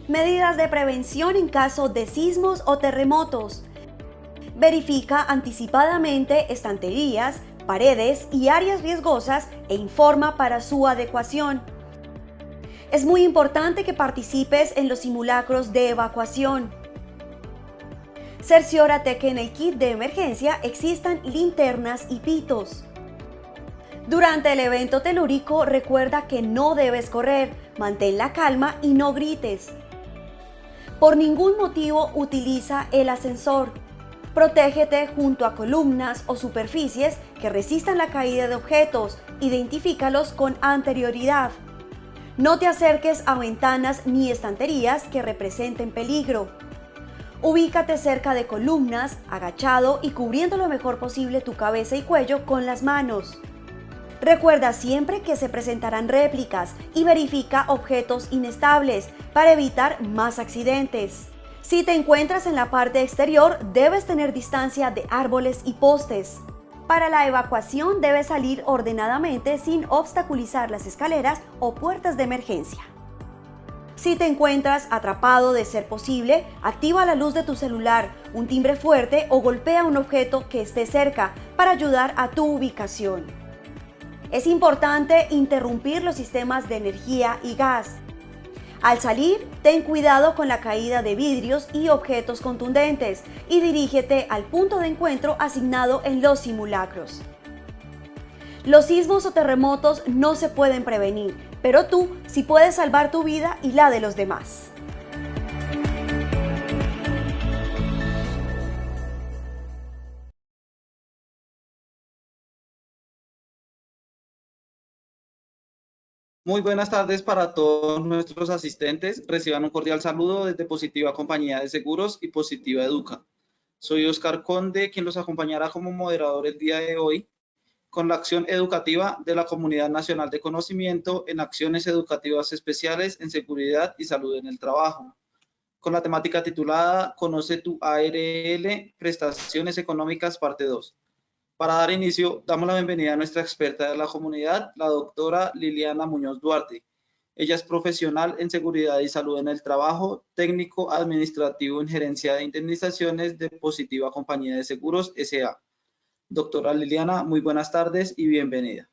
Medidas de prevención en caso de sismos o terremotos. Verifica anticipadamente estanterías, paredes y áreas riesgosas e informa para su adecuación. Es muy importante que participes en los simulacros de evacuación. Cerciórate que en el kit de emergencia existan linternas y pitos. Durante el evento telúrico, recuerda que no debes correr, mantén la calma y no grites. Por ningún motivo utiliza el ascensor. Protégete junto a columnas o superficies que resistan la caída de objetos. Identifícalos con anterioridad. No te acerques a ventanas ni estanterías que representen peligro. Ubícate cerca de columnas, agachado y cubriendo lo mejor posible tu cabeza y cuello con las manos. Recuerda siempre que se presentarán réplicas y verifica objetos inestables para evitar más accidentes. Si te encuentras en la parte exterior, debes tener distancia de árboles y postes. Para la evacuación debes salir ordenadamente sin obstaculizar las escaleras o puertas de emergencia. Si te encuentras atrapado, de ser posible, activa la luz de tu celular, un timbre fuerte o golpea un objeto que esté cerca para ayudar a tu ubicación. Es importante interrumpir los sistemas de energía y gas. Al salir, ten cuidado con la caída de vidrios y objetos contundentes y dirígete al punto de encuentro asignado en los simulacros. Los sismos o terremotos no se pueden prevenir, pero tú sí puedes salvar tu vida y la de los demás. Muy buenas tardes para todos nuestros asistentes. Reciban un cordial saludo desde Positiva Compañía de Seguros y Positiva Educa. Soy Oscar Conde, quien los acompañará como moderador el día de hoy con la acción educativa de la Comunidad Nacional de Conocimiento en acciones educativas especiales en seguridad y salud en el trabajo, con la temática titulada Conoce tu ARL, Prestaciones Económicas, parte 2. Para dar inicio, damos la bienvenida a nuestra experta de la comunidad, la doctora Liliana Muñoz Duarte. Ella es profesional en seguridad y salud en el trabajo, técnico administrativo en gerencia de indemnizaciones de Positiva Compañía de Seguros S.A. Doctora Liliana, muy buenas tardes y bienvenida.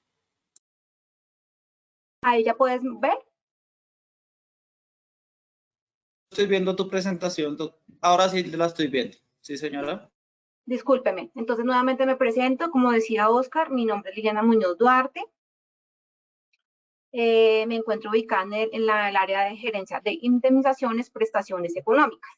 Ahí ya puedes ver. Estoy viendo tu presentación. Ahora sí la estoy viendo. ¿Sí, señora? Discúlpeme. Entonces, nuevamente me presento. Como decía Oscar, mi nombre es Liliana Muñoz Duarte. Me encuentro ubicada en el área de gerencia de indemnizaciones, prestaciones económicas.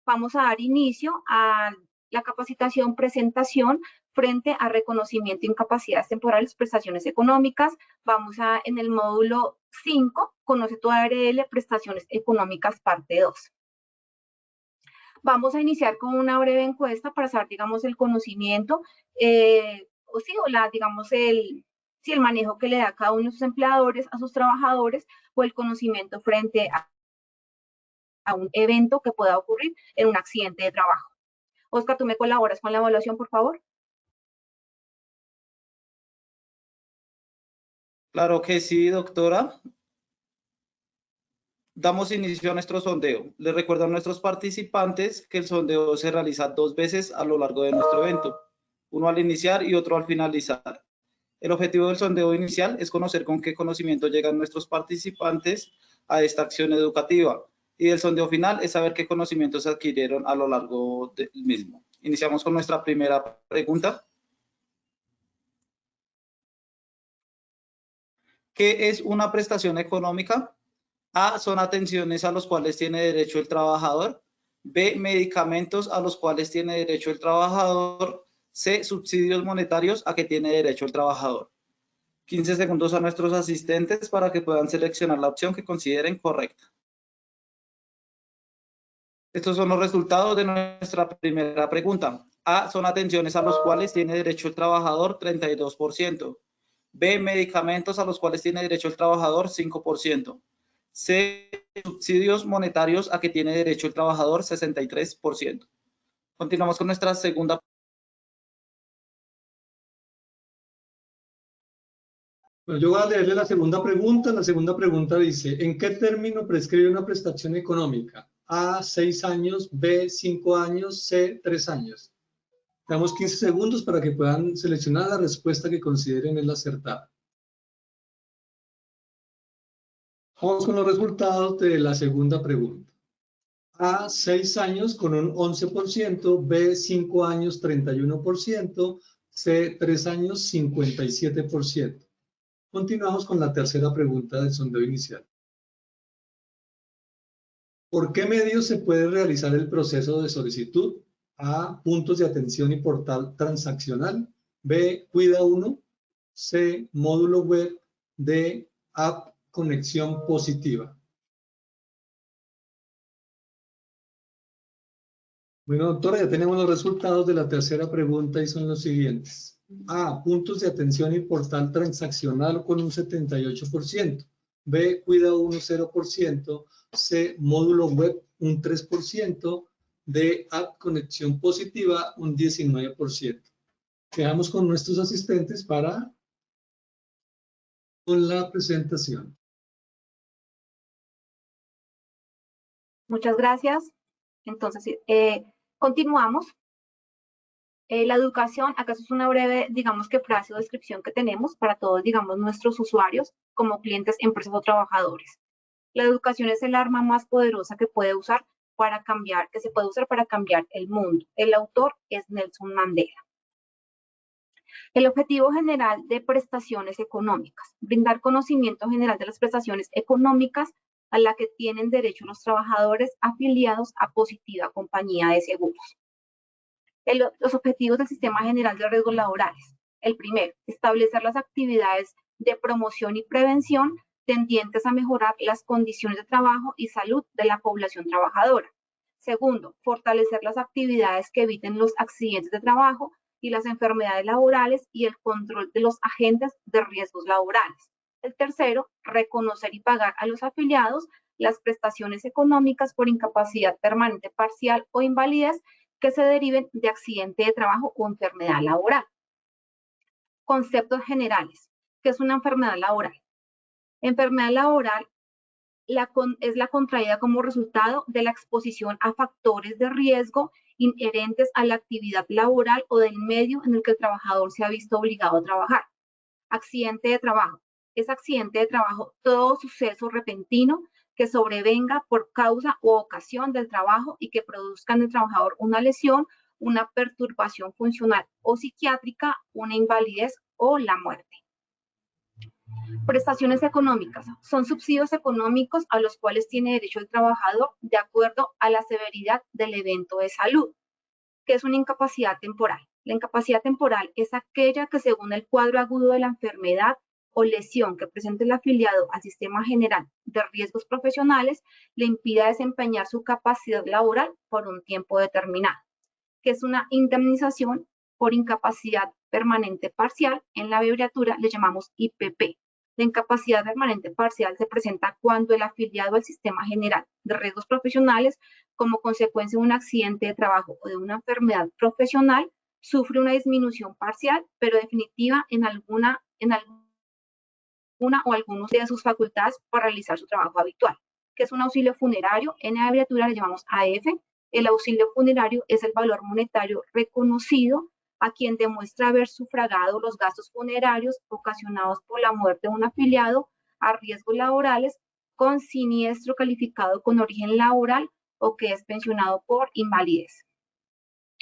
Vamos a dar inicio a la capacitación presentación frente a reconocimiento de incapacidades temporales, prestaciones económicas. Vamos en el módulo 5, Conoce tu ARL, prestaciones económicas, parte 2. Vamos a iniciar con una breve encuesta para saber, digamos, el conocimiento el manejo que le da cada uno de sus empleadores a sus trabajadores o el conocimiento frente a un evento que pueda ocurrir en un accidente de trabajo. Oscar, ¿tú me colaboras con la evaluación, por favor? Claro que sí, doctora. Damos inicio a nuestro sondeo. Les recuerdo a nuestros participantes que el sondeo se realiza 2 veces a lo largo de nuestro evento, uno al iniciar y otro al finalizar. El objetivo del sondeo inicial es conocer con qué conocimiento llegan nuestros participantes a esta acción educativa, y el sondeo final es saber qué conocimientos adquirieron a lo largo del mismo. Iniciamos con nuestra primera pregunta. ¿Qué es una prestación económica? A, son atenciones a los cuales tiene derecho el trabajador. B, medicamentos a los cuales tiene derecho el trabajador. C, subsidios monetarios a que tiene derecho el trabajador. 15 segundos a nuestros asistentes para que puedan seleccionar la opción que consideren correcta. Estos son los resultados de nuestra primera pregunta. A, son atenciones a los cuales tiene derecho el trabajador, 32%. B, medicamentos a los cuales tiene derecho el trabajador, 5%. C, subsidios monetarios a que tiene derecho el trabajador, 63%. Continuamos con nuestra segunda. Bueno, yo voy a leerle la segunda pregunta. La segunda pregunta dice, ¿en qué término prescribe una prestación económica? A, 6 años, B, 5 años, C, 3 años. Damos 15 segundos para que puedan seleccionar la respuesta que consideren es la acertada. Vamos con los resultados de la segunda pregunta. A, 6 años con un 11%, B, 5 años, 31%, C, 3 años, 57%. Continuamos con la tercera pregunta del sondeo inicial. ¿Por qué medios se puede realizar el proceso de solicitud? A, puntos de atención y portal transaccional. B, Cuida 1. C, módulo web. D, app conexión positiva. Bueno, doctora, ya tenemos los resultados de la tercera pregunta y son los siguientes. A, puntos de atención y portal transaccional con un 78%. B, Cuida 1, 0%. C, módulo web, un 3%. D, app conexión positiva, un 19%. Quedamos con nuestros asistentes con la presentación. Muchas gracias. Entonces, continuamos. La educación, acaso es una breve, digamos que frase o descripción que tenemos para todos, digamos, nuestros usuarios como clientes, empresas o trabajadores. La educación es el arma más poderosa que puede usar para cambiar, que se puede usar para cambiar el mundo. El autor es Nelson Mandela. El objetivo general de prestaciones económicas, brindar conocimiento general de las prestaciones económicas a la que tienen derecho los trabajadores afiliados a Positiva Compañía de Seguros. Los objetivos del Sistema General de Riesgos Laborales. El primero, establecer las actividades de promoción y prevención tendientes a mejorar las condiciones de trabajo y salud de la población trabajadora. Segundo, fortalecer las actividades que eviten los accidentes de trabajo y las enfermedades laborales y el control de los agentes de riesgos laborales. El tercero, reconocer y pagar a los afiliados las prestaciones económicas por incapacidad permanente parcial o invalidez que se deriven de accidente de trabajo o enfermedad laboral. Conceptos generales. ¿Qué es una enfermedad laboral? Enfermedad laboral es la contraída como resultado de la exposición a factores de riesgo inherentes a la actividad laboral o del medio en el que el trabajador se ha visto obligado a trabajar. Accidente de trabajo. Es accidente de trabajo todo suceso repentino que sobrevenga por causa o ocasión del trabajo y que produzca en el trabajador una lesión, una perturbación funcional o psiquiátrica, una invalidez o la muerte. Prestaciones económicas. Son subsidios económicos a los cuales tiene derecho el trabajador de acuerdo a la severidad del evento de salud, que es una incapacidad temporal. La incapacidad temporal es aquella que según el cuadro agudo de la enfermedad o lesión que presente el afiliado al Sistema General de Riesgos Profesionales le impida desempeñar su capacidad laboral por un tiempo determinado, que es una indemnización por incapacidad permanente parcial. En la abreviatura le llamamos IPP. La incapacidad permanente parcial se presenta cuando el afiliado al Sistema General de Riesgos Profesionales, como consecuencia de un accidente de trabajo o de una enfermedad profesional, sufre una disminución parcial, pero definitiva en alguna o algunos de sus facultades para realizar su trabajo habitual, que es un auxilio funerario. En la abreviatura le llamamos AF. El auxilio funerario es el valor monetario reconocido a quien demuestra haber sufragado los gastos funerarios ocasionados por la muerte de un afiliado a riesgos laborales con siniestro calificado con origen laboral o que es pensionado por invalidez.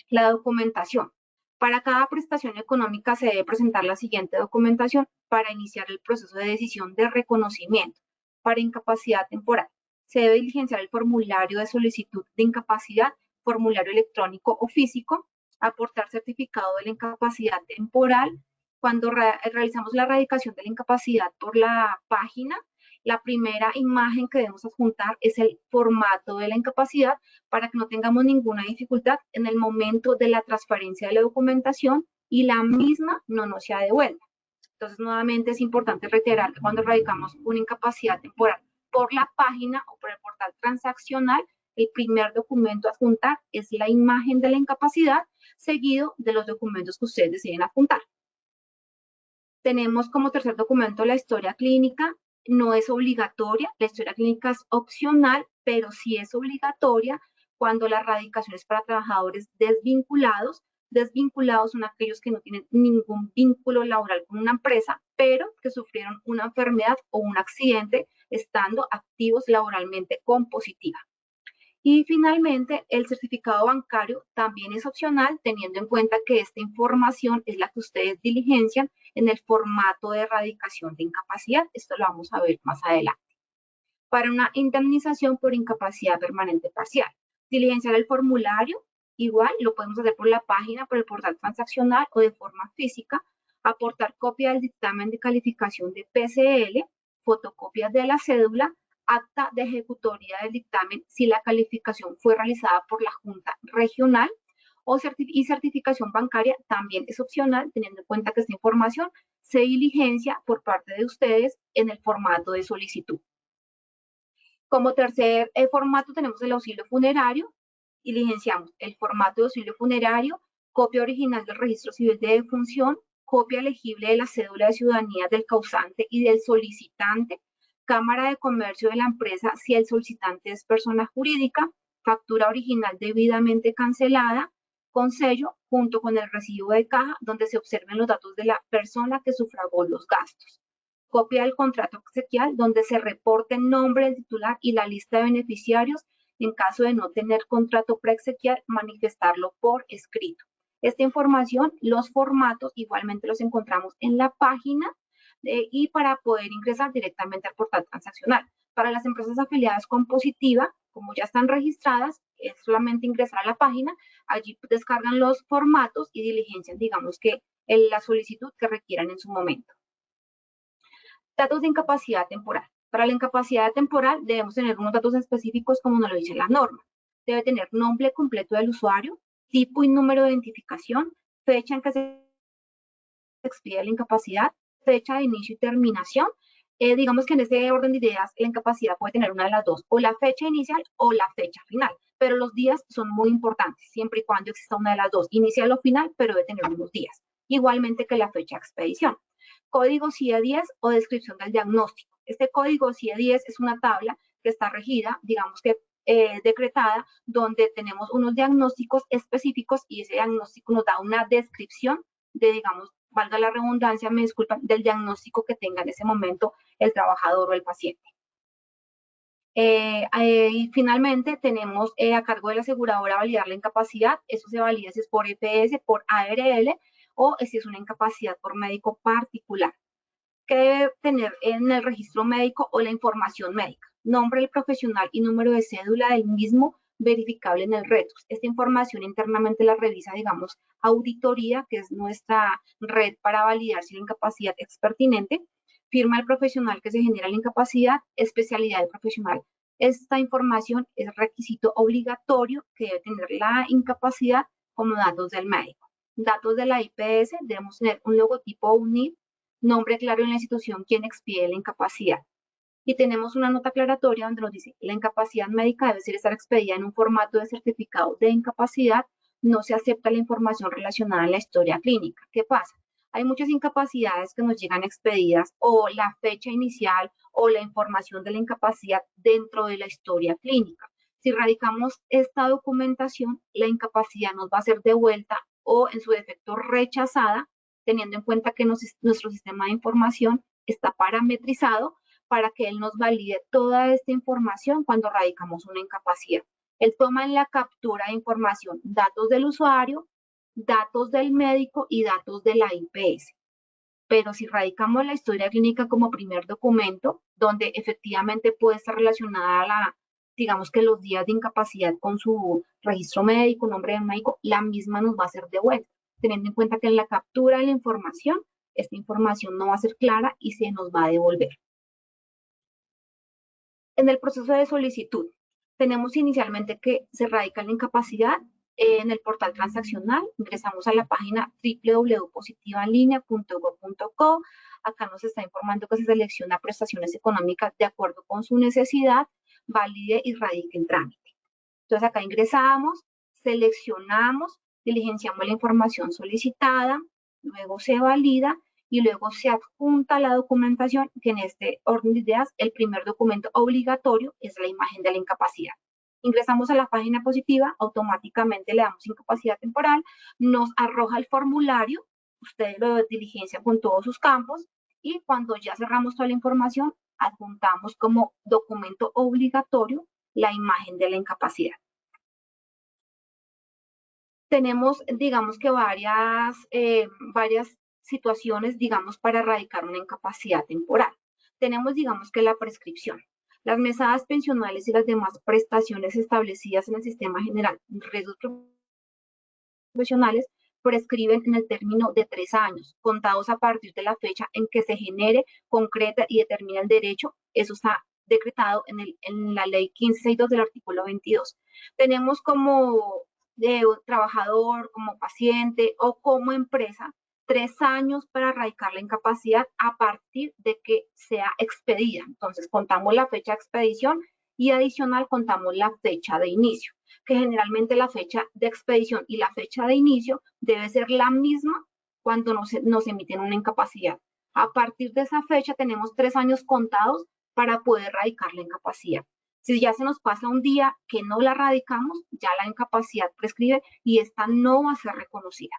La documentación. Para cada prestación económica se debe presentar la siguiente documentación para iniciar el proceso de decisión de reconocimiento. Para incapacidad temporal, se debe diligenciar el formulario de solicitud de incapacidad, formulario electrónico o físico, aportar certificado de la incapacidad temporal. Cuando realizamos la erradicación de la incapacidad por la página, la primera imagen que debemos adjuntar es el formato de la incapacidad para que no tengamos ninguna dificultad en el momento de la transferencia de la documentación y la misma no nos sea devuelta. Entonces, nuevamente es importante reiterar que cuando erradicamos una incapacidad temporal por la página o por el portal transaccional, el primer documento a adjuntar es la imagen de la incapacidad, seguido de los documentos que ustedes deciden adjuntar. Tenemos como tercer documento la historia clínica. No es obligatoria, la historia clínica es opcional, pero sí es obligatoria cuando la radicación es para trabajadores desvinculados. Desvinculados son aquellos que no tienen ningún vínculo laboral con una empresa, pero que sufrieron una enfermedad o un accidente estando activos laboralmente con positiva. Y finalmente, el certificado bancario también es opcional, teniendo en cuenta que esta información es la que ustedes diligencian en el formato de erradicación de incapacidad. Esto lo vamos a ver más adelante. Para una indemnización por incapacidad permanente parcial, diligenciar el formulario, igual lo podemos hacer por la página, por el portal transaccional o de forma física, aportar copia del dictamen de calificación de PCL, fotocopias de la cédula, acta de ejecutoria del dictamen si la calificación fue realizada por la Junta Regional y certificación bancaria también es opcional, teniendo en cuenta que esta información se diligencia por parte de ustedes en el formato de solicitud. Como tercer formato tenemos el auxilio funerario. Diligenciamos el formato de auxilio funerario, copia original del registro civil de defunción, copia legible de la cédula de ciudadanía del causante y del solicitante, cámara de comercio de la empresa si el solicitante es persona jurídica, factura original debidamente cancelada, con sello, junto con el recibo de caja donde se observen los datos de la persona que sufragó los gastos. Copia del contrato exequial donde se reporte el nombre del titular y la lista de beneficiarios. En caso de no tener contrato preexequial, manifestarlo por escrito. Esta información, los formatos, igualmente los encontramos en la página y para poder ingresar directamente al portal transaccional. Para las empresas afiliadas con positiva, como ya están registradas, es solamente ingresar a la página, allí descargan los formatos y diligencian, digamos que la solicitud que requieran en su momento. Datos de incapacidad temporal. Para la incapacidad temporal debemos tener unos datos específicos como nos lo dice la norma. Debe tener nombre completo del usuario, tipo y número de identificación, fecha en que se expide la incapacidad, fecha de inicio y terminación. Digamos que en ese orden de ideas la incapacidad puede tener una de las dos, o la fecha inicial o la fecha final, pero los días son muy importantes, siempre y cuando exista una de las dos, inicial o final, pero debe tener unos días, igualmente que la fecha de expedición. Código CIE-10 o descripción del diagnóstico. Este código CIE-10 es una tabla que está regida, digamos que decretada, donde tenemos unos diagnósticos específicos y ese diagnóstico nos da una descripción de, digamos, valga la redundancia, me disculpan, del diagnóstico que tenga en ese momento el trabajador o el paciente. Y finalmente tenemos a cargo de la aseguradora validar la incapacidad. Eso se valida si es por EPS, por ARL o si es una incapacidad por médico particular. ¿Qué debe tener en el registro médico o la información médica? Nombre del profesional y número de cédula del mismo verificable en el RETUS. Esta información internamente la revisa, digamos, auditoría, que es nuestra red para validar si la incapacidad es pertinente. Firma del profesional que se genera la incapacidad, especialidad del profesional. Esta información es requisito obligatorio que debe tener la incapacidad como datos del médico. Datos de la IPS, debemos tener un logotipo o un NIF, nombre claro en la institución quien expide la incapacidad. Y tenemos una nota aclaratoria donde nos dice la incapacidad médica debe estar expedida en un formato de certificado de incapacidad, no se acepta la información relacionada a la historia clínica. ¿Qué pasa? Hay muchas incapacidades que nos llegan expedidas o la fecha inicial o la información de la incapacidad dentro de la historia clínica. Si radicamos esta documentación, la incapacidad nos va a ser devuelta o en su defecto rechazada, teniendo en cuenta que nuestro sistema de información está parametrizado para que él nos valide toda esta información cuando radicamos una incapacidad. Él toma en la captura de información datos del usuario, datos del médico y datos de la IPS. Pero si radicamos la historia clínica como primer documento, donde efectivamente puede estar relacionada a la, digamos que los días de incapacidad con su registro médico, nombre del médico, la misma nos va a ser devuelta, teniendo en cuenta que en la captura de la información, esta información no va a ser clara y se nos va a devolver. En el proceso de solicitud, tenemos inicialmente que se radica la incapacidad en el portal transaccional. Ingresamos a la página www.positivaenlinea.gov.co. Acá nos está informando que se selecciona prestaciones económicas de acuerdo con su necesidad, valide y radique el trámite. Entonces acá ingresamos, seleccionamos, diligenciamos la información solicitada, luego se valida y luego se adjunta la documentación, que en este orden de ideas el primer documento obligatorio es la imagen de la incapacidad. Ingresamos a la página positiva, automáticamente le damos incapacidad temporal, nos arroja el formulario, ustedes lo diligencian con todos sus campos y cuando ya cerramos toda la información, adjuntamos como documento obligatorio la imagen de la incapacidad. Tenemos, digamos que varias situaciones, digamos, para erradicar una incapacidad temporal. Tenemos, digamos que la prescripción. Las mesadas pensionales y las demás prestaciones establecidas en el Sistema General de Riesgos Profesionales prescriben en el término de 3 años, contados a partir de la fecha en que se genere, concreta y determina el derecho. Eso está decretado en la ley 1562 del artículo 22. Tenemos como trabajador, como paciente o como empresa 3 años para erradicar la incapacidad a partir de que sea expedida. Entonces contamos la fecha de expedición y adicional contamos la fecha de inicio, que generalmente la fecha de expedición y la fecha de inicio debe ser la misma cuando nos emiten una incapacidad. A partir de esa fecha tenemos 3 años contados para poder erradicar la incapacidad. Si ya se nos pasa un día que no la radicamos, ya la incapacidad prescribe y esta no va a ser reconocida.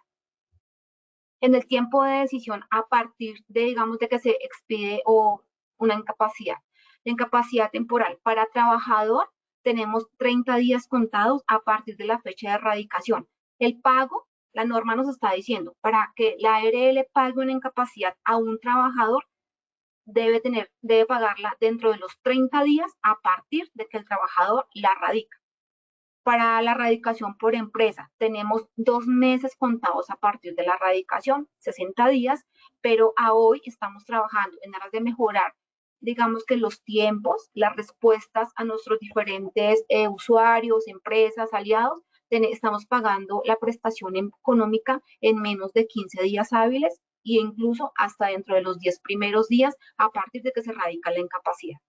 En el tiempo de decisión, a partir de, digamos, de que se expide una incapacidad, la incapacidad temporal para trabajador, tenemos 30 días contados a partir de la fecha de erradicación. El pago, la norma nos está diciendo, para que la ARL pague una incapacidad a un trabajador, debe pagarla dentro de los 30 días a partir de que el trabajador la radica. Para la radicación por empresa, tenemos 2 meses contados a partir de la radicación, 60 días, pero a hoy estamos trabajando en aras de mejorar, digamos que los tiempos, las respuestas a nuestros diferentes usuarios, empresas, aliados. Estamos pagando la prestación económica en menos de 15 días hábiles e incluso hasta dentro de los 10 primeros días a partir de que se radica la incapacidad.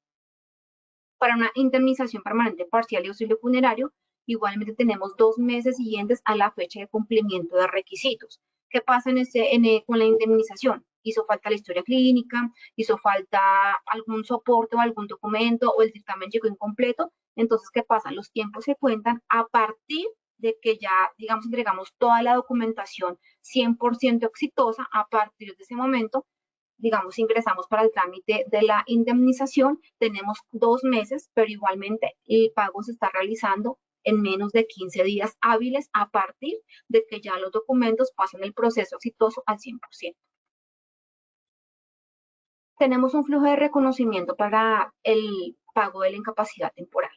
Para una indemnización permanente parcial y auxilio funerario, igualmente tenemos 2 meses siguientes a la fecha de cumplimiento de requisitos. ¿Qué pasa con la indemnización? Hizo falta la historia clínica, hizo falta algún soporte o algún documento o el dictamen llegó incompleto. Entonces, ¿qué pasa? Los tiempos se cuentan a partir de que ya, digamos, entregamos toda la documentación 100% exitosa. A partir de ese momento, digamos, ingresamos para el trámite de la indemnización. Tenemos 2 meses, pero igualmente el pago se está realizando en menos de 15 días hábiles a partir de que ya los documentos pasan el proceso exitoso al 100%. Tenemos un flujo de reconocimiento para el pago de la incapacidad temporal.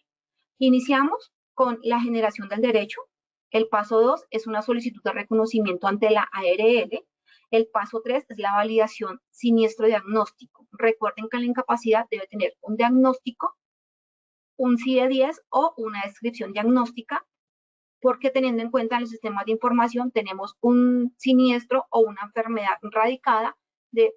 Iniciamos con la generación del derecho. El paso 2 es una solicitud de reconocimiento ante la ARL. El paso 3 es la validación siniestro diagnóstico. Recuerden que la incapacidad debe tener un diagnóstico, un CIE-10 o una descripción diagnóstica, porque teniendo en cuenta los sistemas de información tenemos un siniestro o una enfermedad radicada,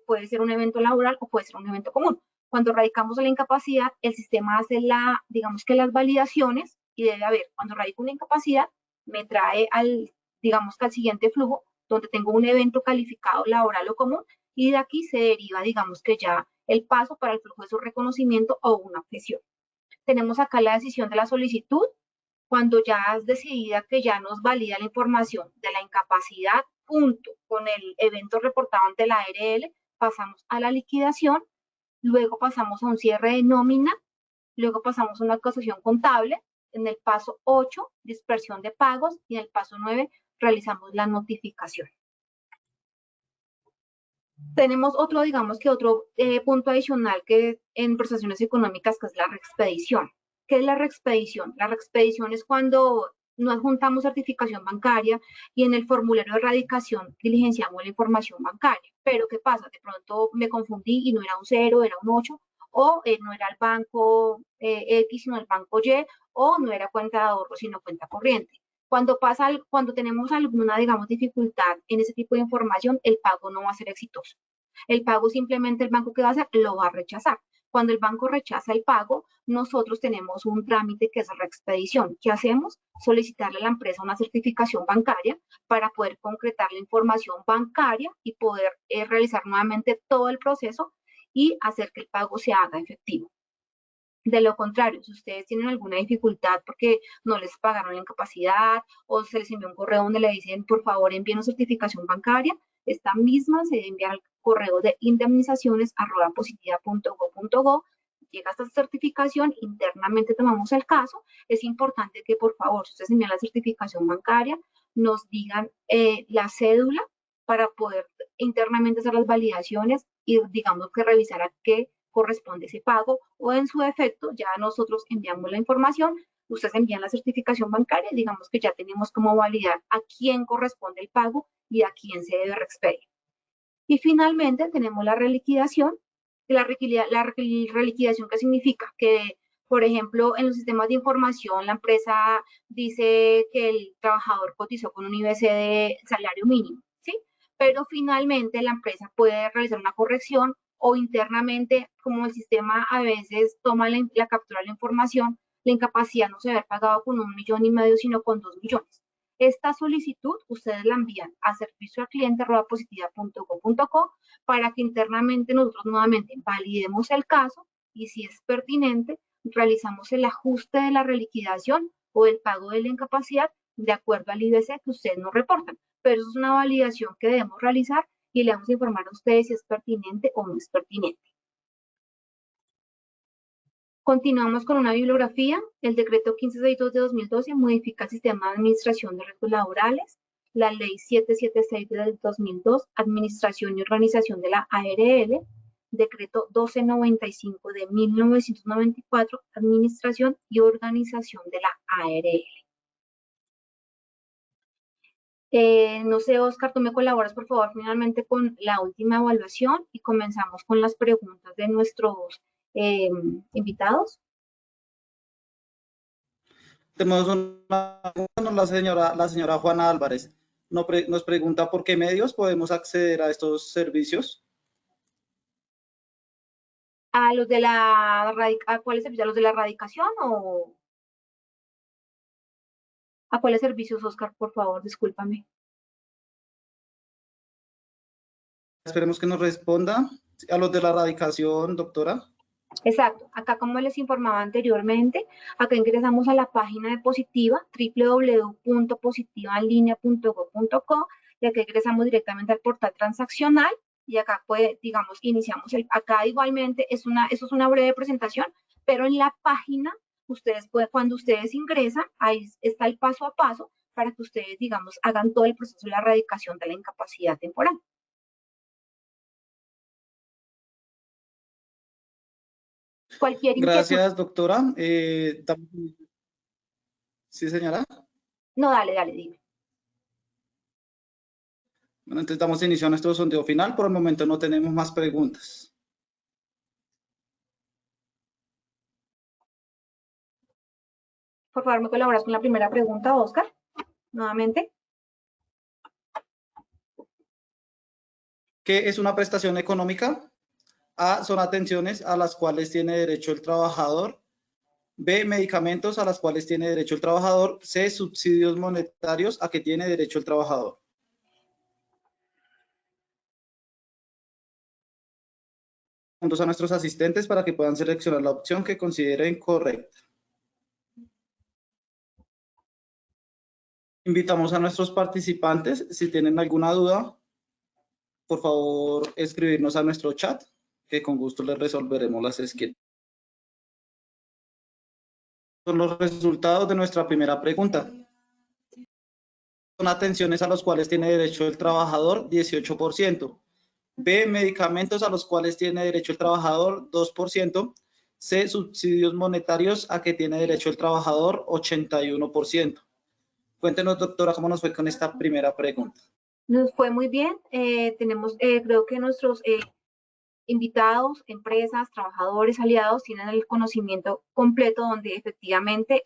puede ser un evento laboral o puede ser un evento común. Cuando radicamos la incapacidad, el sistema hace digamos que las validaciones y debe haber, cuando radico una incapacidad, me trae digamos que al siguiente flujo, donde tengo un evento calificado laboral o común, y de aquí se deriva, digamos que ya el paso para el flujo de su reconocimiento o una objeción. Tenemos acá la decisión de la solicitud, cuando ya es decidida que ya nos valida la información de la incapacidad junto con el evento reportado ante la ARL, pasamos a la liquidación, luego pasamos a un cierre de nómina, luego pasamos a una acusación contable, en el paso 8, dispersión de pagos, y en el paso 9, realizamos la notificación. Tenemos otro, digamos que otro punto adicional que en prestaciones económicas, que es la reexpedición. ¿Qué es la reexpedición? La reexpedición es cuando no adjuntamos certificación bancaria y en el formulario de erradicación diligenciamos la información bancaria. Pero ¿qué pasa? De pronto me confundí y no era un 0, era un 8, o no era el banco X, sino el banco Y, o no era cuenta de ahorro, sino cuenta corriente. Cuando tenemos alguna, digamos, dificultad en ese tipo de información, el pago no va a ser exitoso. El pago simplemente el banco que va a hacer lo va a rechazar. Cuando el banco rechaza el pago, nosotros tenemos un trámite que es reexpedición. ¿Qué hacemos? Solicitarle a la empresa una certificación bancaria para poder concretar la información bancaria y poder realizar nuevamente todo el proceso y hacer que el pago se haga efectivo. De lo contrario, si ustedes tienen alguna dificultad porque no les pagaron la incapacidad o se les envió un correo donde le dicen, por favor, envíenos certificación bancaria, esta misma se envía al correo de indemnizaciones@positiva.go.go. Llega esta certificación, internamente tomamos el caso. Es importante que, por favor, si ustedes envían la certificación bancaria, nos digan la cédula para poder internamente hacer las validaciones y, digamos, que revisar a qué corresponde ese pago, o en su defecto ya nosotros enviamos la información, ustedes envían la certificación bancaria, digamos que ya tenemos como validar a quién corresponde el pago y a quién se debe reexpedir. Y finalmente tenemos la reliquidación. La reliquidación, ¿qué significa? Que, por ejemplo, en los sistemas de información la empresa dice que el trabajador cotizó con un IBC de salario mínimo, ¿sí? Pero finalmente la empresa puede realizar una corrección o internamente, como el sistema a veces toma la captura de la información, la incapacidad no se debe haber pagado con 1,5 millones, sino con 2 millones. Esta solicitud ustedes la envían a servicioalcliente@positiva.go.co para que internamente nosotros nuevamente validemos el caso y, si es pertinente, realizamos el ajuste de la reliquidación o el pago de la incapacidad de acuerdo al IBC que ustedes nos reportan. Pero eso es una validación que debemos realizar y le vamos a informar a ustedes si es pertinente o no es pertinente. Continuamos con una bibliografía. El decreto 1562 de 2012 modifica el sistema de administración de riesgos laborales. La ley 776 del 2002, administración y organización de la ARL. Decreto 1295 de 1994, administración y organización de la ARL. No sé, Oscar, tú me colaboras, por favor, finalmente con la última evaluación y comenzamos con las preguntas de nuestros invitados. Tenemos una pregunta, la señora Juana Álvarez. Nos pregunta por qué medios podemos acceder a estos servicios. ¿A los de la cuáles servicios? ¿A los de la erradicación o a cuáles servicios, Oscar, por favor? Discúlpame. Esperemos que nos responda. A los de la erradicación, doctora. Exacto. Acá, como les informaba anteriormente, acá ingresamos a la página de Positiva, www.positivaenlinea.go.co, y acá ingresamos directamente al portal transaccional. Y acá, digamos, iniciamos acá igualmente, eso es una breve presentación, pero en la página, cuando ustedes ingresan, ahí está el paso a paso para que ustedes, digamos, hagan todo el proceso de la erradicación de la incapacidad temporal. Cualquier inquietud. Gracias, doctora. ¿Sí, señora? No, dale, dime. Bueno, entonces damos inicio a nuestro sondeo final. Por el momento no tenemos más preguntas. Por favor, ¿me colaboras con la primera pregunta, Oscar? Nuevamente. ¿Qué es una prestación económica? A, son atenciones a las cuales tiene derecho el trabajador. B, medicamentos a las cuales tiene derecho el trabajador. C, subsidios monetarios a que tiene derecho el trabajador. Puntos a nuestros asistentes para que puedan seleccionar la opción que consideren correcta. Invitamos a nuestros participantes, si tienen alguna duda, por favor, escribirnos a nuestro chat, que con gusto les resolveremos las esquemas. Son los resultados de nuestra primera pregunta. Son atenciones a las cuales tiene derecho el trabajador, 18%. B, medicamentos a los cuales tiene derecho el trabajador, 2%. C, subsidios monetarios a que tiene derecho el trabajador, 81%. Cuéntenos, doctora, cómo nos fue con esta primera pregunta. Nos fue muy bien. Tenemos, creo que nuestros invitados, empresas, trabajadores, aliados, tienen el conocimiento completo donde efectivamente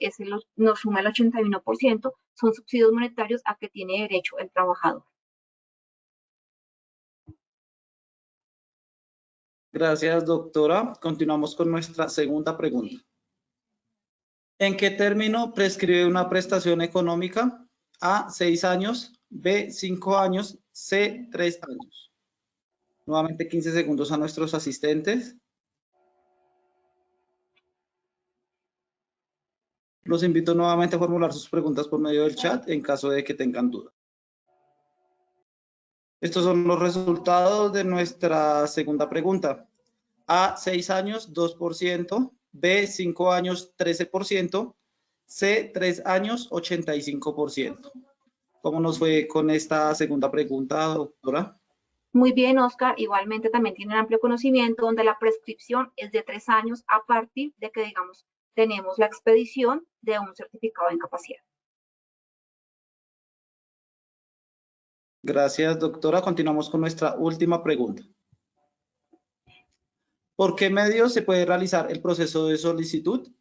nos suma el 81%, son subsidios monetarios a que tiene derecho el trabajador. Gracias, doctora. Continuamos con nuestra segunda pregunta. ¿En qué término prescribe una prestación económica? A, 6 años, B, 5 años, C, 3 años. Nuevamente 15 segundos a nuestros asistentes. Los invito nuevamente a formular sus preguntas por medio del chat en caso de que tengan dudas. Estos son los resultados de nuestra segunda pregunta. A, 6 años, 2%. B, 5 años, 13%. C, 3 años, 85%. ¿Cómo nos fue con esta segunda pregunta, doctora? Muy bien, Oscar. Igualmente también tienen amplio conocimiento donde la prescripción es de 3 años a partir de que, digamos, tenemos la expedición de un certificado de incapacidad. Gracias, doctora. Continuamos con nuestra última pregunta. ¿Por qué medios se puede realizar el proceso de solicitud?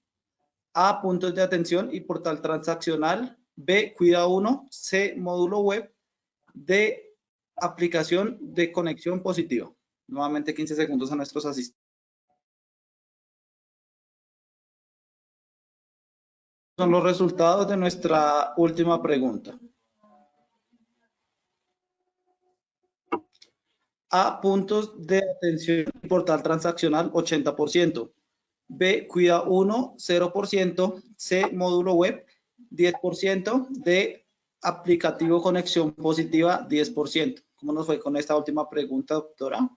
A, puntos de atención y portal transaccional. B, Cuida 1. C, módulo web. D, aplicación de conexión positiva. Nuevamente 15 segundos a nuestros asistentes. Son los resultados de nuestra última pregunta. A, puntos de atención y portal transaccional, 80%. B, Cuida 1, 0%. C, módulo web, 10%. D, aplicativo conexión positiva, 10%. ¿Cómo nos fue con esta última pregunta, doctora?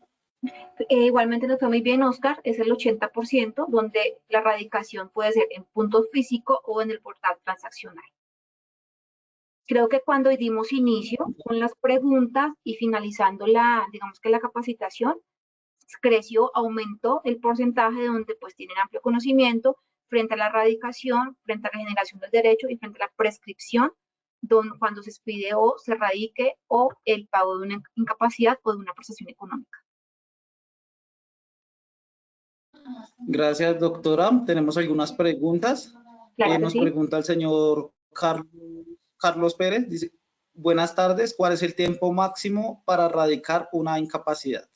Igualmente nos fue muy bien, Oscar. Es el 80%, donde la radicación puede ser en punto físico o en el portal transaccional. Creo que cuando dimos inicio con las preguntas y finalizando digamos que la capacitación, creció, aumentó el porcentaje donde pues tienen amplio conocimiento frente a la radicación, frente a la generación del derecho y frente a la prescripción, cuando se expide o se radique o el pago de una incapacidad o de una prestación económica. Gracias, doctora. Tenemos algunas preguntas. Claro Nos sí. pregunta el señor Carlos Pérez. Dice, buenas tardes, ¿cuál es el tiempo máximo para radicar una incapacidad?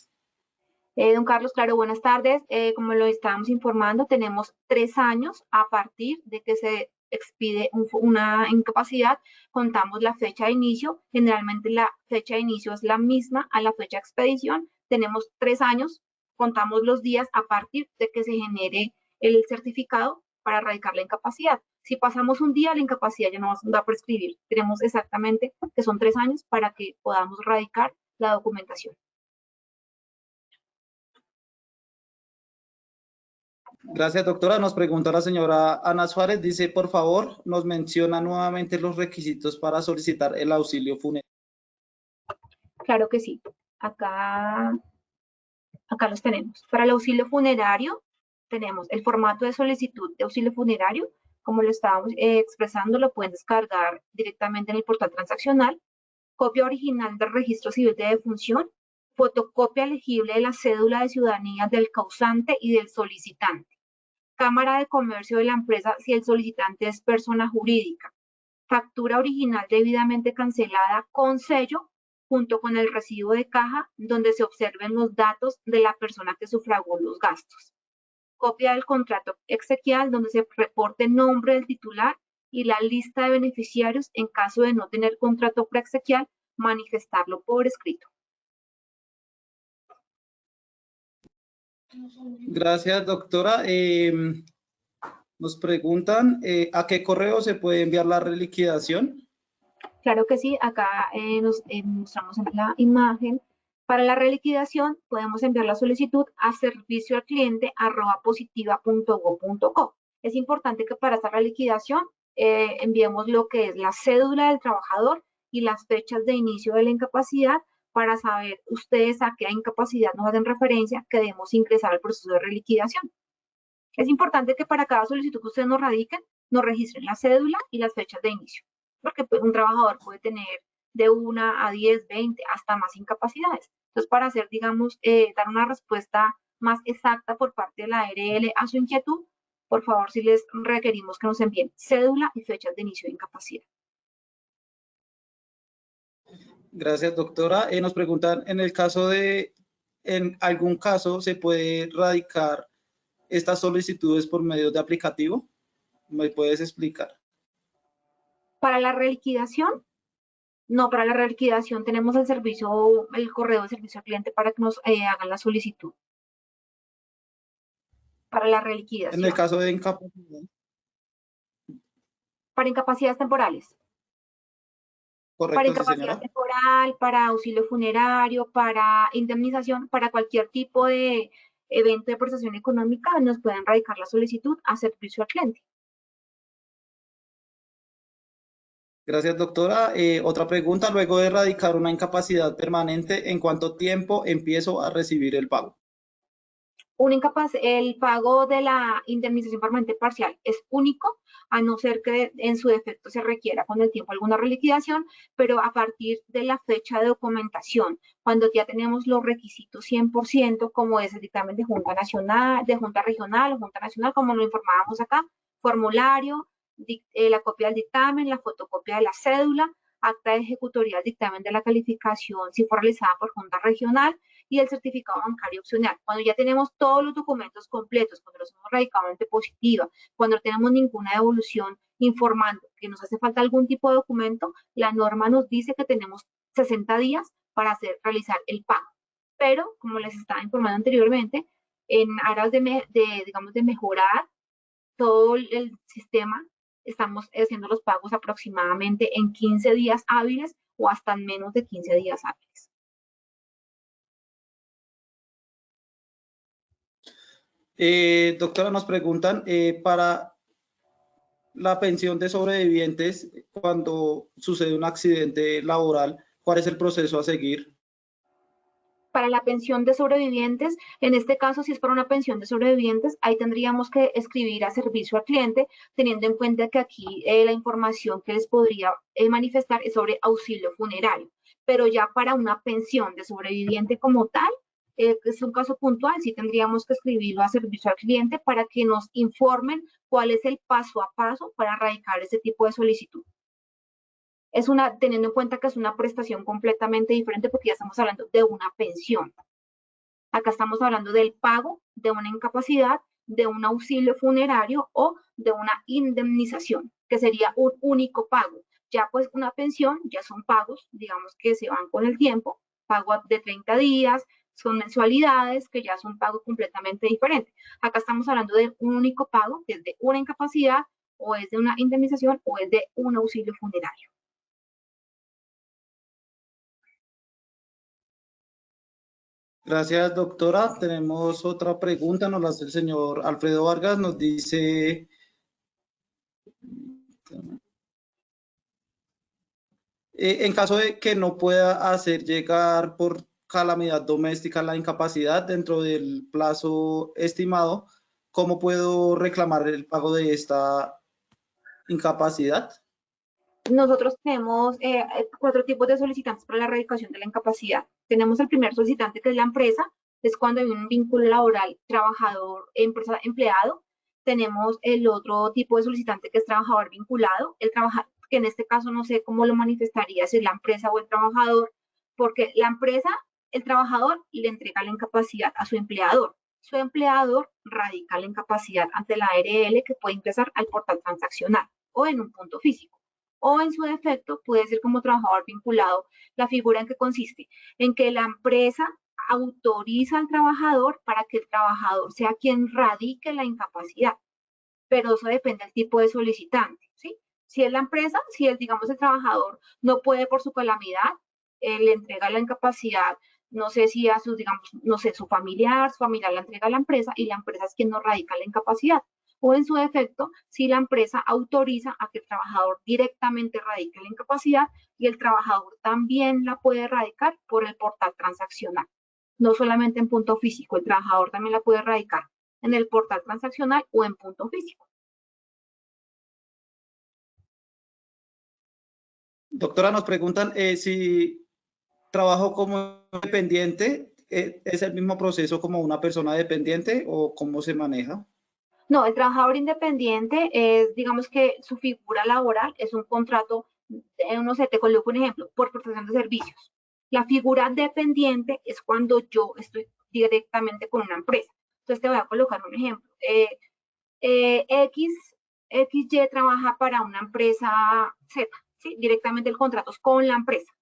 Don Carlos, claro, buenas tardes. Como lo estábamos informando, tenemos 3 años a partir de que se expide una incapacidad. Contamos la fecha de inicio. Generalmente la fecha de inicio es la misma a la fecha de expedición. Tenemos 3 años. Contamos los días a partir de que se genere el certificado para radicar la incapacidad. Si pasamos un día, la incapacidad ya no va a prescribir. Tenemos exactamente que son 3 años para que podamos radicar la documentación. Gracias, doctora. Nos pregunta la señora Ana Suárez. Dice, por favor, nos menciona nuevamente los requisitos para solicitar el auxilio funerario. Claro que sí. Acá los tenemos. Para el auxilio funerario, tenemos el formato de solicitud de auxilio funerario. Como lo estábamos expresando, lo pueden descargar directamente en el portal transaccional. Copia original del registro civil de defunción. Fotocopia legible de la cédula de ciudadanía del causante y del solicitante. Cámara de comercio de la empresa si el solicitante es persona jurídica. Factura original debidamente cancelada con sello junto con el recibo de caja donde se observen los datos de la persona que sufragó los gastos. Copia del contrato exequial donde se reporte el nombre del titular y la lista de beneficiarios en caso de no tener contrato preexequial, manifestarlo por escrito. Gracias, doctora. Nos preguntan, ¿a qué correo se puede enviar la reliquidación? Claro que sí, acá nos mostramos en la imagen. Para la reliquidación podemos enviar la solicitud a servicioalcliente@positiva.go.co. Es importante que para esta reliquidación enviemos lo que es la cédula del trabajador y las fechas de inicio de la incapacidad para saber ustedes a qué incapacidad nos hacen referencia que debemos ingresar al proceso de reliquidación. Es importante que para cada solicitud que ustedes nos radiquen, nos registren la cédula y las fechas de inicio, porque pues, un trabajador puede tener de 1 a 10, 20, hasta más incapacidades. Entonces, para hacer, digamos, dar una respuesta más exacta por parte de la ARL a su inquietud, por favor, si les requerimos que nos envíen cédula y fechas de inicio de incapacidad. Gracias, doctora. Nos preguntan, en algún caso, ¿se puede radicar estas solicitudes por medio de aplicativo? ¿Me puedes explicar? Para la reliquidación, no, para la reliquidación tenemos el servicio, el correo de servicio al cliente para que nos hagan la solicitud. Para la En el reliquidación. caso de incapacidad. Para incapacidades temporales. Para Correcto, sí, incapacidad señora. temporal, para auxilio funerario, para indemnización, para cualquier tipo de evento de prestación económica, nos pueden radicar la solicitud a servicio al cliente. Gracias, doctora. Otra pregunta, luego de erradicar una incapacidad permanente, ¿en cuánto tiempo empiezo a recibir el pago? El pago de la indemnización permanente parcial es único, a no ser que en su defecto se requiera con el tiempo alguna reliquidación, pero a partir de la fecha de documentación, cuando ya tenemos los requisitos 100%, como es el dictamen de Junta Nacional, de Junta Regional o Junta Nacional, como lo informábamos acá, formulario, la copia del dictamen, la fotocopia de la cédula, acta de ejecutoría del dictamen de la calificación, si fue realizada por Junta Regional, y el certificado bancario opcional. Cuando ya tenemos todos los documentos completos, cuando los hemos radicado ante positiva, cuando no tenemos ninguna devolución informando que nos hace falta algún tipo de documento, la norma nos dice que tenemos 60 días para realizar el pago. Pero, como les estaba informando anteriormente, en aras digamos, de mejorar todo el sistema, estamos haciendo los pagos aproximadamente en 15 días hábiles o hasta en menos de 15 días hábiles. Doctora, nos preguntan, para la pensión de sobrevivientes, cuando sucede un accidente laboral, ¿cuál es el proceso a seguir? Para la pensión de sobrevivientes, en este caso, si es para una pensión de sobrevivientes, ahí tendríamos que escribir a servicio al cliente, teniendo en cuenta que aquí la información que les podría manifestar es sobre auxilio funerario. Pero ya para una pensión de sobreviviente como tal, es un caso puntual, sí tendríamos que escribirlo a servicio al cliente para que nos informen cuál es el paso a paso para erradicar ese tipo de solicitud. Teniendo en cuenta que es una prestación completamente diferente porque ya estamos hablando de una pensión. Acá estamos hablando del pago de una incapacidad, de un auxilio funerario o de una indemnización, que sería un único pago. Ya pues una pensión, ya son pagos, digamos que se van con el tiempo, pago de 30 días, son mensualidades, que ya son pagos completamente diferentes. Acá estamos hablando de un único pago, que es de una incapacidad, o es de una indemnización, o es de un auxilio funerario. Gracias, doctora. Tenemos otra pregunta, nos la hace el señor Alfredo Vargas, nos dice, en caso de que no pueda hacer llegar por calamidad doméstica la incapacidad dentro del plazo estimado, ¿cómo puedo reclamar el pago de esta incapacidad? Nosotros tenemos 4 tipos de solicitantes para la erradicación de la incapacidad. Tenemos el primer solicitante, que es la empresa, es cuando hay un vínculo laboral trabajador-empresa-empleado. Tenemos el otro tipo de solicitante, que es trabajador vinculado, que en este caso no sé cómo lo manifestaría, si es la empresa o el trabajador, porque la empresa, el trabajador le entrega la incapacidad a su empleador. Su empleador radica la incapacidad ante la ARL, que puede ingresar al portal transaccional o en un punto físico. O en su defecto puede ser como trabajador vinculado, la figura en que consiste en que la empresa autoriza al trabajador para que el trabajador sea quien radique la incapacidad, pero eso depende del tipo de solicitante, ¿sí? Si es la empresa, si el, digamos, el trabajador no puede por su calamidad, le entrega la incapacidad, no sé si a su, digamos, no sé, su familiar la entrega a la empresa y la empresa es quien nos radica la incapacidad. O en su defecto, si la empresa autoriza a que el trabajador directamente radique la incapacidad y el trabajador también la puede radicar por el portal transaccional. No solamente en punto físico, el trabajador también la puede radicar en el portal transaccional o en punto físico. Doctora, nos preguntan si trabajo como dependiente, ¿es el mismo proceso como una persona dependiente o cómo se maneja? No, el trabajador independiente es, digamos que su figura laboral es un contrato, no sé, te coloco un ejemplo, por prestación de servicios. La figura dependiente es cuando yo estoy directamente con una empresa. Entonces te voy a colocar un ejemplo. X XY trabaja para una empresa Z, ¿sí? Directamente el contrato es con la empresa.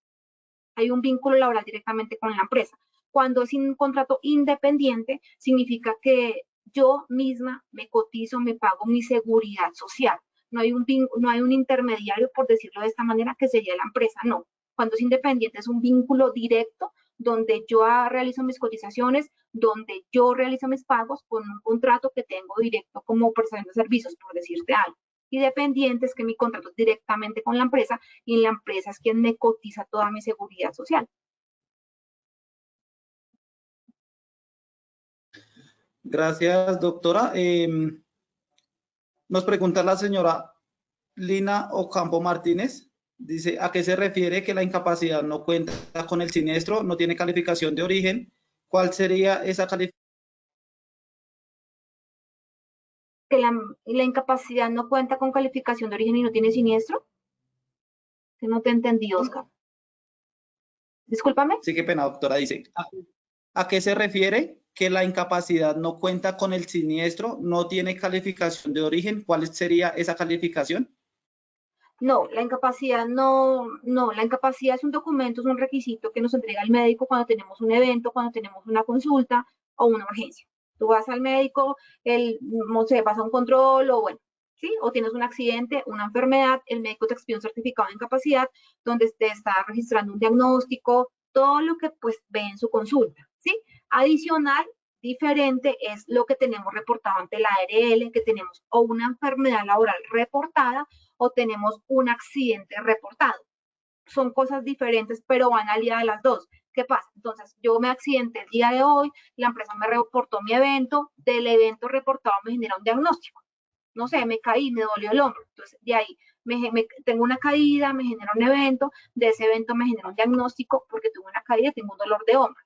Hay un vínculo laboral directamente con la empresa. Cuando es un contrato independiente, significa que yo misma me cotizo, me pago mi seguridad social. No hay un intermediario, por decirlo de esta manera, que sería la empresa, no. Cuando es independiente es un vínculo directo donde yo realizo mis cotizaciones, donde yo realizo mis pagos con un contrato que tengo directo como prestación de servicios, por decirte algo. Y dependiente es que mi contrato es directamente con la empresa y la empresa es quien me cotiza toda mi seguridad social. Gracias, doctora. Nos pregunta la señora Lina Ocampo Martínez. Dice, ¿a qué se refiere que la incapacidad no cuenta con el siniestro, no tiene calificación de origen? ¿Cuál sería esa calificación? Que la incapacidad no cuenta con calificación de origen y no tiene siniestro. Que no te entendí, Oscar. Discúlpame. Sí, qué pena, doctora. Dice, ¿a qué se refiere que la incapacidad no cuenta con el siniestro, no tiene calificación de origen? ¿Cuál sería esa calificación? No, la incapacidad la incapacidad es un documento, es un requisito que nos entrega el médico cuando tenemos un evento, cuando tenemos una consulta o una urgencia. Tú vas al médico, no sé, vas a un control o bueno, ¿sí? O tienes un accidente, una enfermedad, el médico te expide un certificado de incapacidad donde te está registrando un diagnóstico, todo lo que pues ve en su consulta, ¿sí? Adicional, diferente es lo que tenemos reportado ante la ARL, que tenemos o una enfermedad laboral reportada o tenemos un accidente reportado. Son cosas diferentes, pero van aliadas las dos. ¿Qué pasa? Entonces, yo me accidenté el día de hoy, la empresa me reportó mi evento, del evento reportado me genera un diagnóstico. No sé, me caí, me dolió el hombro. Entonces, de ahí tengo una caída, me genera un evento, de ese evento me genera un diagnóstico porque tuve una caída y tengo un dolor de hombro.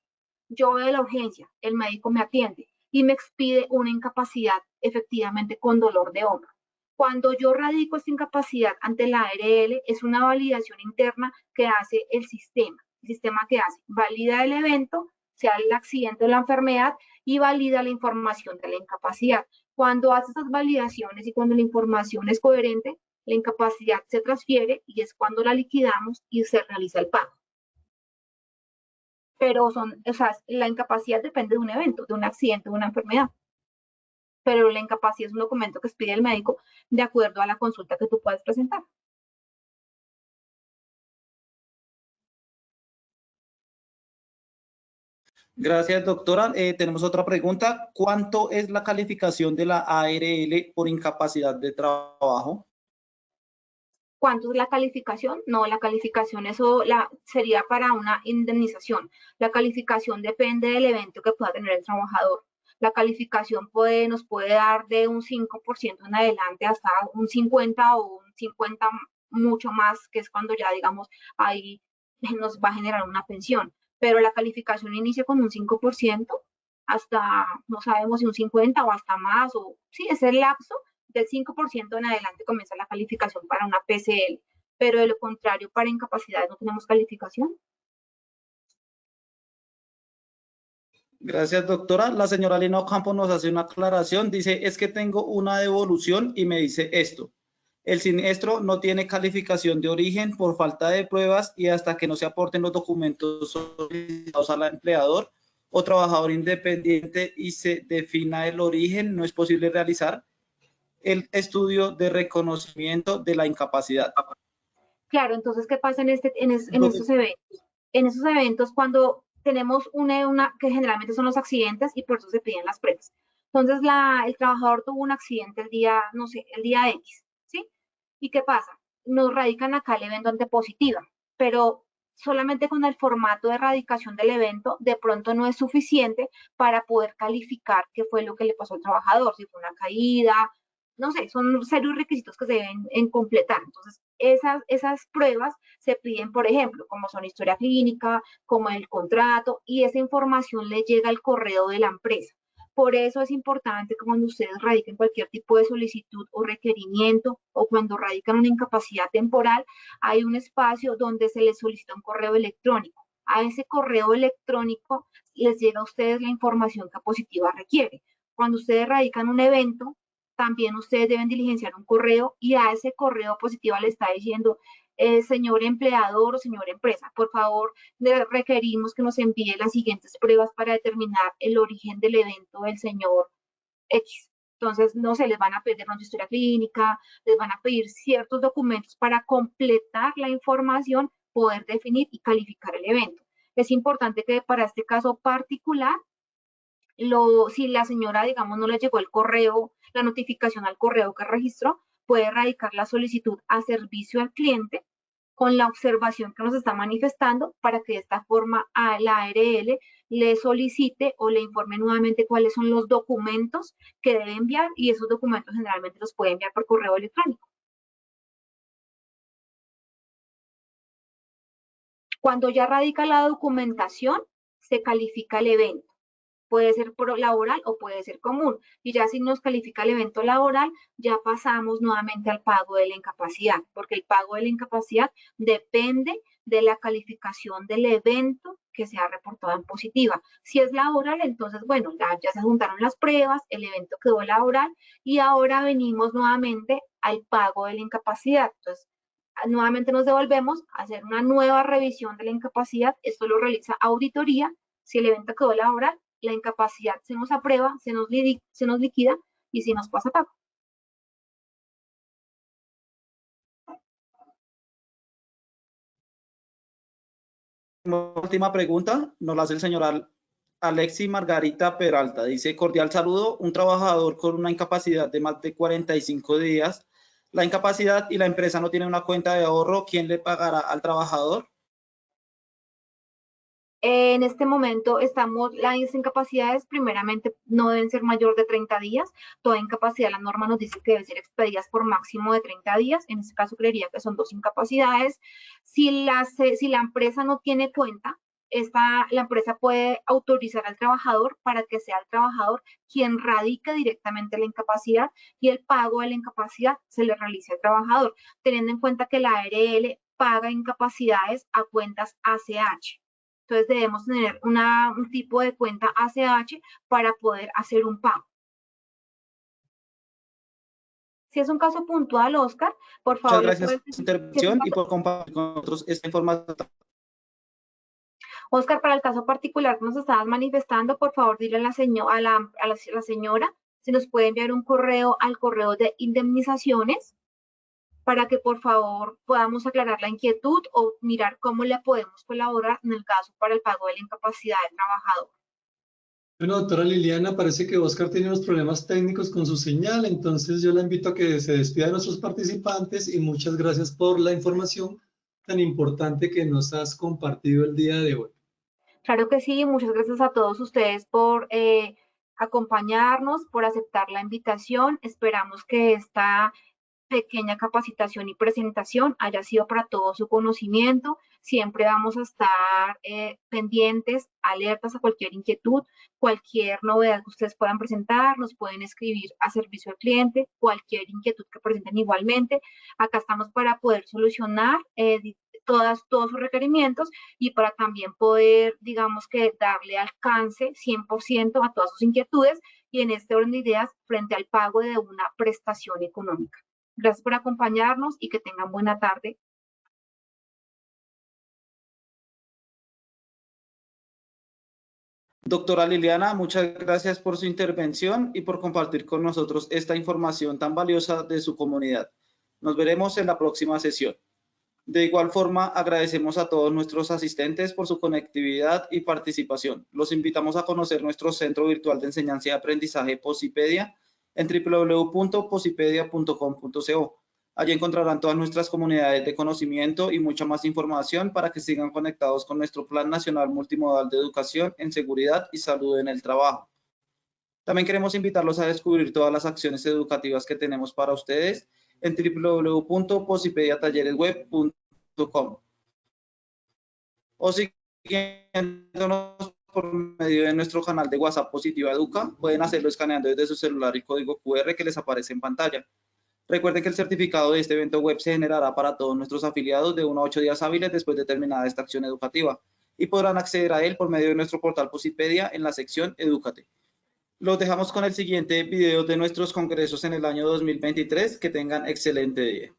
Yo voy a la urgencia, el médico me atiende y me expide una incapacidad efectivamente con dolor de hombro. Cuando yo radico esta incapacidad ante la ARL, es una validación interna que hace el sistema. ¿El sistema qué hace? Valida el evento, sea el accidente o la enfermedad, y valida la información de la incapacidad. Cuando hace esas validaciones y cuando la información es coherente, la incapacidad se transfiere y es cuando la liquidamos y se realiza el pago. Pero la incapacidad depende de un evento, de un accidente, de una enfermedad. Pero la incapacidad es un documento que expide el médico de acuerdo a la consulta que tú puedes presentar. Gracias, doctora. Tenemos otra pregunta. ¿Cuánto es la calificación de la ARL por incapacidad de trabajo? ¿Cuánto es la calificación? No, la calificación sería para una indemnización. La calificación depende del evento que pueda tener el trabajador. La calificación nos puede dar de un 5% en adelante hasta un 50 o un 50 mucho más, que es cuando ya, digamos, ahí nos va a generar una pensión. Pero la calificación inicia con un 5% hasta, no sabemos si un 50 o hasta más, o sí, es el lapso. Del 5% en adelante comienza la calificación para una PCL, pero de lo contrario, para incapacidad no tenemos calificación. Gracias, doctora. La señora Lina Ocampo nos hace una aclaración. Dice, es que tengo una devolución y me dice esto. El siniestro no tiene calificación de origen por falta de pruebas y hasta que no se aporten los documentos solicitados al empleador o trabajador independiente y se defina el origen, no es posible realizar el estudio de reconocimiento de la incapacidad. Claro, entonces, ¿qué pasa en estos eventos? En esos eventos, cuando tenemos que generalmente son los accidentes y por eso se piden las pruebas. Entonces, el trabajador tuvo un accidente el día, no sé, el día X, ¿sí? ¿Y qué pasa? Nos radican acá el evento ante positiva, pero solamente con el formato de radicación del evento, de pronto no es suficiente para poder calificar qué fue lo que le pasó al trabajador, si fue una caída, no sé, son serios requisitos que se deben completar. Entonces, esas pruebas se piden, por ejemplo, como son historia clínica, como el contrato, y esa información le llega al correo de la empresa. Por eso es importante que cuando ustedes radiquen cualquier tipo de solicitud o requerimiento o cuando radican una incapacidad temporal, hay un espacio donde se les solicita un correo electrónico. A ese correo electrónico les llega a ustedes la información que positiva requiere. Cuando ustedes radican un evento, también ustedes deben diligenciar un correo y a ese correo Positiva le está diciendo, señor empleador o señora empresa, por favor, requerimos que nos envíe las siguientes pruebas para determinar el origen del evento del señor X. Entonces, no se les van a pedir una historia clínica, les van a pedir ciertos documentos para completar la información, poder definir y calificar el evento. Es importante que para este caso particular, si la señora, digamos, no le llegó el correo, la notificación al correo que registró, puede radicar la solicitud a servicio al cliente con la observación que nos está manifestando para que de esta forma a la ARL le solicite o le informe nuevamente cuáles son los documentos que debe enviar y esos documentos generalmente los puede enviar por correo electrónico. Cuando ya radica la documentación, se califica el evento. Puede ser laboral o puede ser común. Y ya si nos califica el evento laboral, ya pasamos nuevamente al pago de la incapacidad, porque el pago de la incapacidad depende de la calificación del evento que se ha reportado en positiva. Si es laboral, entonces, bueno, ya se juntaron las pruebas, el evento quedó laboral y ahora venimos nuevamente al pago de la incapacidad. Entonces, nuevamente nos devolvemos a hacer una nueva revisión de la incapacidad. Esto lo realiza auditoría. Si el evento quedó laboral, la incapacidad se nos aprueba, se nos liquida y se nos pasa a pago. Última pregunta, nos la hace el señor Alexi Margarita Peralta. Dice, cordial saludo, un trabajador con una incapacidad de más de 45 días. La incapacidad y la empresa no tienen una cuenta de ahorro, ¿quién le pagará al trabajador? En este momento las incapacidades primeramente no deben ser mayor de 30 días. Toda incapacidad, la norma nos dice que deben ser expedidas por máximo de 30 días. En este caso creería que son 2 incapacidades. Si la empresa no tiene cuenta, la empresa puede autorizar al trabajador para que sea el trabajador quien radique directamente la incapacidad y el pago de la incapacidad se le realice al trabajador, teniendo en cuenta que la ARL paga incapacidades a cuentas ACH. Entonces debemos tener un tipo de cuenta ACH para poder hacer un pago. Si es un caso puntual, Oscar, por favor. Muchas gracias por su intervención y por compartir con nosotros esta información. Oscar, para el caso particular que nos estabas manifestando, por favor, dile a la señora si nos puede enviar un correo al correo de indemnizaciones para que por favor podamos aclarar la inquietud o mirar cómo le podemos colaborar en el caso para el pago de la incapacidad del trabajador. Bueno, doctora Liliana, parece que Oscar tiene unos problemas técnicos con su señal, entonces yo la invito a que se despida de nuestros participantes y muchas gracias por la información tan importante que nos has compartido el día de hoy. Claro que sí, muchas gracias a todos ustedes por acompañarnos, por aceptar la invitación. Esperamos que esta pequeña capacitación y presentación haya sido para todo su conocimiento. Siempre vamos a estar pendientes, alertas a cualquier inquietud, cualquier novedad que ustedes puedan presentar, nos pueden escribir a servicio al cliente, cualquier inquietud que presenten igualmente. Acá estamos para poder solucionar todos sus requerimientos y para también poder, digamos que, darle alcance 100% a todas sus inquietudes y en este orden de ideas frente al pago de una prestación económica. Gracias por acompañarnos y que tengan buena tarde. Doctora Liliana, muchas gracias por su intervención y por compartir con nosotros esta información tan valiosa de su comunidad. Nos veremos en la próxima sesión. De igual forma, agradecemos a todos nuestros asistentes por su conectividad y participación. Los invitamos a conocer nuestro Centro Virtual de Enseñanza y Aprendizaje Posipedia en www.posipedia.com.co. Allí encontrarán todas nuestras comunidades de conocimiento y mucha más información para que sigan conectados con nuestro Plan Nacional Multimodal de Educación en Seguridad y Salud en el Trabajo. También queremos invitarlos a descubrir todas las acciones educativas que tenemos para ustedes en www.posipediatalleresweb.com o siguiéndonos por medio de nuestro canal de WhatsApp Positiva Educa. Pueden hacerlo escaneando desde su celular el código QR que les aparece en pantalla. Recuerden que el certificado de este evento web se generará para todos nuestros afiliados de 1 a 8 días hábiles después de terminada esta acción educativa y podrán acceder a él por medio de nuestro portal Posipedia en la sección Edúcate. Los dejamos con el siguiente video de nuestros congresos en el año 2023. Que tengan excelente día.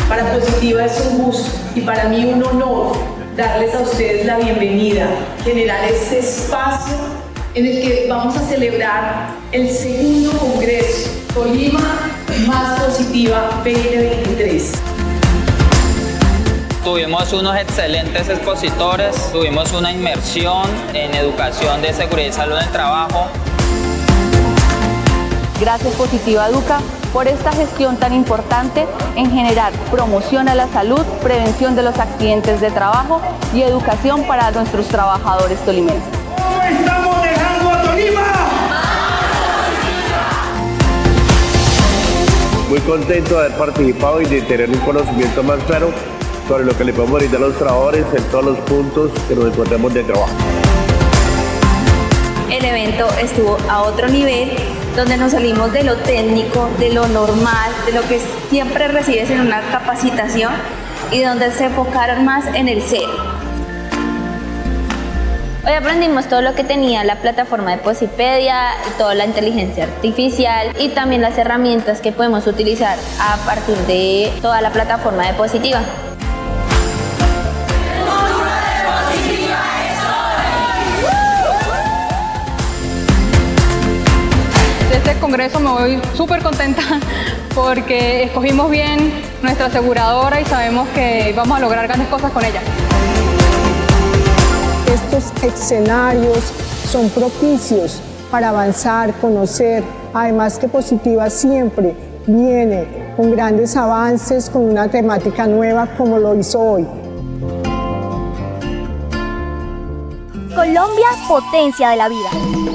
Para Positiva es un gusto y para mí un honor darles a ustedes la bienvenida, generar este espacio en el que vamos a celebrar el segundo Congreso Tolima Más Positiva 2023. Tuvimos unos excelentes expositores, tuvimos una inmersión en educación de seguridad y salud en el trabajo. Gracias Positiva Educa por esta gestión tan importante en generar promoción a la salud, prevención de los accidentes de trabajo y educación para nuestros trabajadores tolimenses. ¿Cómo estamos dejando a Tolima? Muy contento de haber participado y de tener un conocimiento más claro sobre lo que le podemos brindar a los trabajadores en todos los puntos que nos encontremos de trabajo. El evento estuvo a otro nivel, donde nos salimos de lo técnico, de lo normal, de lo que siempre recibes en una capacitación y donde se enfocaron más en el ser. Hoy aprendimos todo lo que tenía la plataforma de Posipedia, toda la inteligencia artificial y también las herramientas que podemos utilizar a partir de toda la plataforma de Positiva. De este congreso me voy súper contenta porque escogimos bien nuestra aseguradora y sabemos que vamos a lograr grandes cosas con ella. Estos escenarios son propicios para avanzar, conocer, además que Positiva siempre viene con grandes avances, con una temática nueva como lo hizo hoy. Colombia, potencia de la vida.